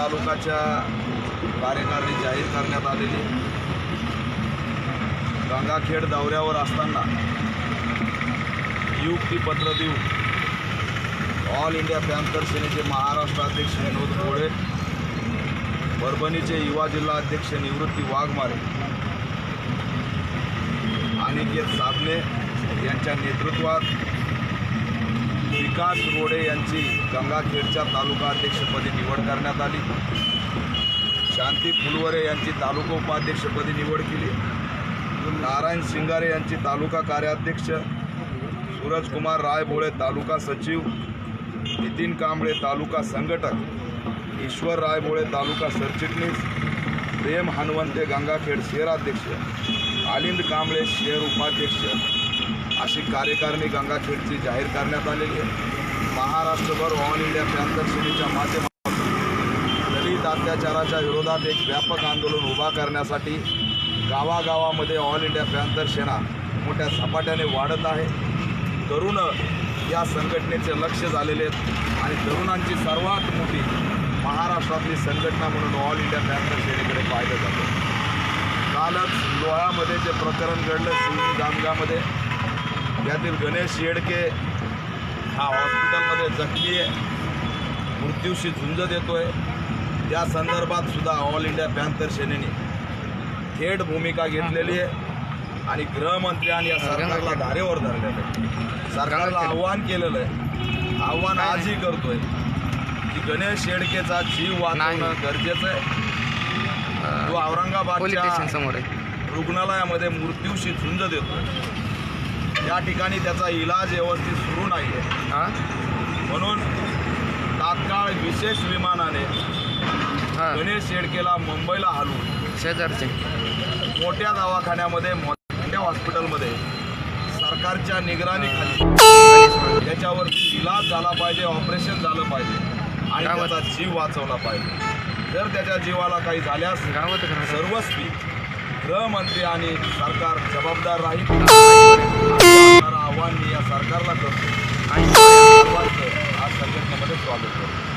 तालुक्याच्या कार्यकारिणी जाहीर करण्यात आलेली गंगाखेड दौऱ्यावर असताना नियुक्तीपत्र देऊन ऑल इंडिया पॅन्थर सेनेचे महाराष्ट्र अध्यक्ष विनोद कोळे, परभणीचे युवा जिल्हा अध्यक्ष निवृत्ती वाघमारे, अनिकेत साबणे यांच्या नेतृत्वात विकास रोडे यांची गंगाखेडच्या तालुका अध्यक्षपदी निवड करण्यात आली। शांती फुलवरे यांची तालुका उपाध्यक्षपदी निवड केली। नारायण सिंगारे यांची तालुका कार्याध्यक्ष, सूरजकुमार रायभोळे तालुका सचिव, नितीन कांबळे तालुका संघटक, ईश्वर रायभोळे तालुका सरचिटणीस, प्रेम हनुवंते गंगाखेड शहराध्यक्ष, आलिंद कांबळे शहर उपाध्यक्ष अशी कार्यकारिणी गंगाखेडची जाहीर करण्यात आलेली आहे। महाराष्ट्रभर ऑल इंडिया पॅन्थर सेनेच्या माध्यमातून दलित अत्याचाराच्या विरोधात एक व्यापक आंदोलन उभा करण्यासाठी गावागावामध्ये ऑल इंडिया पॅन्थर सेना मोठ्या झपाट्याने वाढत आहे। तरुण या संघटनेचे लक्ष झालेले आहेत आणि तरुणांची सर्वात मोठी महाराष्ट्रातली संघटना म्हणून ऑल इंडिया पॅन्थर सेनेकडे पाहिलं जातं। कालच लोह्यामध्ये जे प्रकरण घडलं शिवनी जामगामध्ये, त्यातील गणेश येडके हा हॉस्पिटलमध्ये जखमी आहे, मृत्यूशी झुंज देतोय। त्या संदर्भात सुद्धा ऑल इंडिया पॅन्थर सेनेने थेट भूमिका घेतलेली आहे आणि गृहमंत्र्यांनी या सरकारला धारेवर धरलेलं आहे। सरकारला आव्हान केलेलं आहे, आव्हान आजही करतोय की गणेश येडकेचा जीव वाचवणं गरजेचं आहे। तो औरंगाबादच्या रुग्णालयामध्ये मृत्यूशी झुंज देतोय, त्या ठिकाणी त्याचा इलाज व्यवस्थित सुरू नाही आहे। म्हणून तात्काळ विशेष विमानाने गणेश येडकेला मुंबईला हलवून शेजारचे मोठ्या दवाखान्यामध्ये, मोठ्या हॉस्पिटलमध्ये सरकारच्या निगराणीखाली त्याच्यावर इलाज झाला पाहिजे, ऑपरेशन झालं पाहिजे आणि त्याचा जीव वाचवला पाहिजे। जर त्याच्या जीवाला काही झाल्यास सर्वस्वी गृहमंत्री आणि सरकार जबाबदार राहील। आव्हान मी या सरकारला करतो आणि आज संघटनेमध्ये स्वागत करतो।